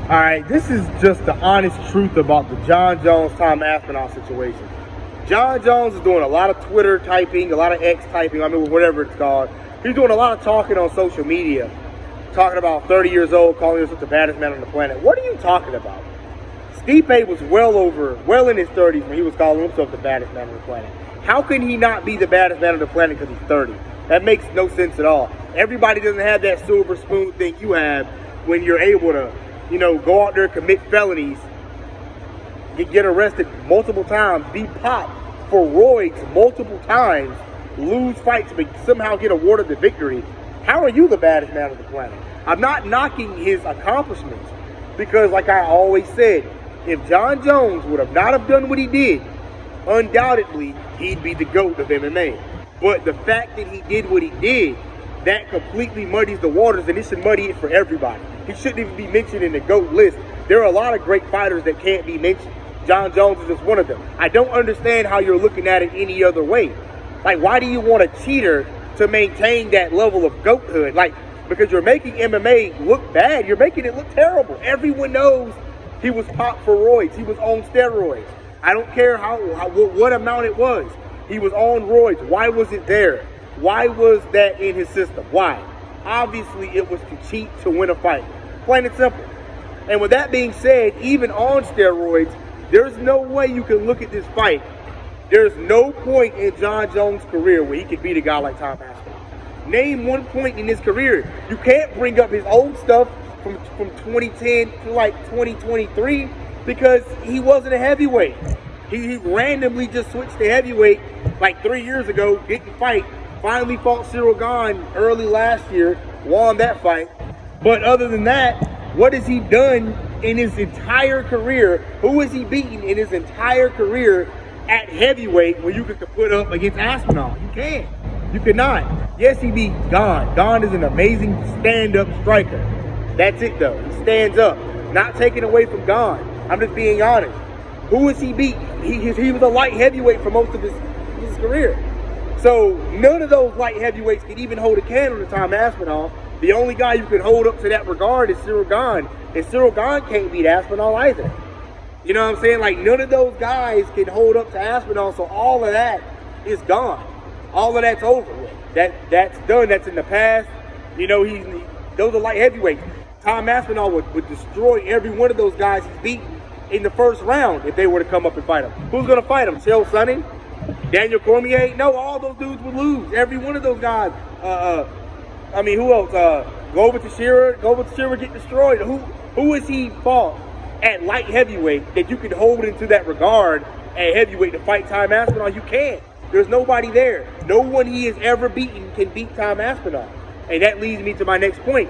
All right, this is just the honest truth about the John Jones-Tom Aspinall situation. John Jones is doing a lot of Twitter typing, a lot of X typing, I mean, whatever it's called. He's doing a lot of talking on social media, talking about 30 years old, calling himself the baddest man on the planet. What are you talking about? Stipe was well in his 30s when he was calling himself the baddest man on the planet. How can he not be the baddest man on the planet because he's 30? That makes no sense at all. Everybody doesn't have that silver spoon thing you have when you're able to, you know, go out there, commit felonies, get arrested multiple times, be popped for roids multiple times, lose fights, but somehow get awarded the victory. How are you the baddest man on the planet? I'm not knocking his accomplishments because, like I always said, if John Jones would have not have done what he did, undoubtedly he'd be the GOAT of MMA. But the fact that he did what he did, that completely muddies the waters, and it should muddy it for everybody. He shouldn't even be mentioned in the GOAT list. There are a lot of great fighters that can't be mentioned. John Jones is just one of them. I don't understand how you're looking at it any other way. Like, why do you want a cheater to maintain that level of GOAThood? Like, because you're making MMA look bad. You're making it look terrible. Everyone knows he was popped for roids. He was on steroids. I don't care what amount it was. He was on roids. Why was it there? Why was that in his system? Why? Obviously, it was to cheat to win a fight. Plain and simple. And with that being said, even on steroids, there's no way you can look at this fight. There's no point in John Jones' career where he could beat a guy like Tom Aspinall. Name one point in his career. You can't bring up his old stuff from 2010 to like 2023 because he wasn't a heavyweight. He randomly just switched to heavyweight like 3 years ago, didn't fight, finally fought Cyril Gane early last year, won that fight. But other than that, what has he done in his entire career? Who has he beaten in his entire career at heavyweight where you could put up against Aspinall? You can't. You cannot. Yes, he beat Gane. Gane is an amazing stand-up striker. That's it, though. He stands up. Not taken away from Gane. I'm just being honest. Who has he beat? He was a light heavyweight for most of his career. So none of those light heavyweights can even hold a candle to Tom Aspinall. The only guy you can hold up to that regard is Cyril Gane. And Cyril Gane can't beat Aspinall either. You know what I'm saying? Like, none of those guys can hold up to Aspinall, so all of that is gone. All of that's over with. That's done. That's in the past. You know, those are light heavyweights. Tom Aspinall would destroy every one of those guys he's beaten in the first round if they were to come up and fight him. Who's going to fight him? Chael Sonnen? Daniel Cormier? No, all those dudes would lose. Every one of those guys. I mean, who else? Glover Teixeira get destroyed. Who has he fought at light heavyweight that you could hold into that regard at heavyweight to fight Tom Aspinall? You can't. There's nobody there. No one he has ever beaten can beat Tom Aspinall. And that leads me to my next point.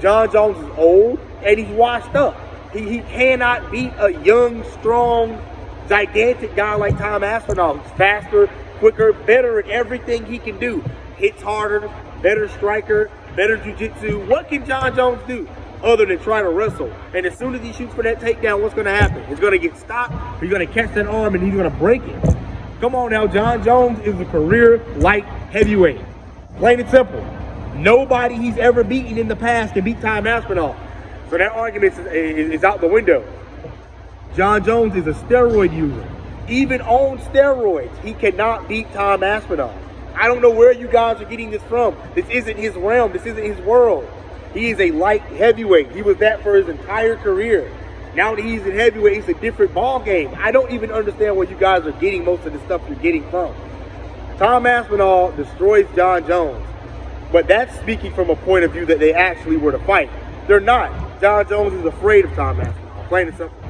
John Jones is old and he's washed up. He cannot beat a young, strong, gigantic guy like Tom Aspinall. He's faster, quicker, better at everything he can do. Hits harder, better striker, better jiu-jitsu. What can John Jones do other than try to wrestle? And as soon as he shoots for that takedown, what's going to happen? He's going to get stopped, he's going to catch that arm, and he's going to break it. Come on now, John Jones is a career light heavyweight. Plain and simple. Nobody he's ever beaten in the past can beat Tom Aspinall. So that argument is out the window. John Jones is a steroid user. Even on steroids, he cannot beat Tom Aspinall. I don't know where you guys are getting this from. This isn't his realm. This isn't his world. He is a light heavyweight. He was that for his entire career. Now that he's in heavyweight, it's a different ball game. I don't even understand where you guys are getting most of the stuff you're getting from. Tom Aspinall destroys John Jones. But that's speaking from a point of view that they actually were to fight. They're not. John Jones is afraid of Tom Aspinall. Plain and simple.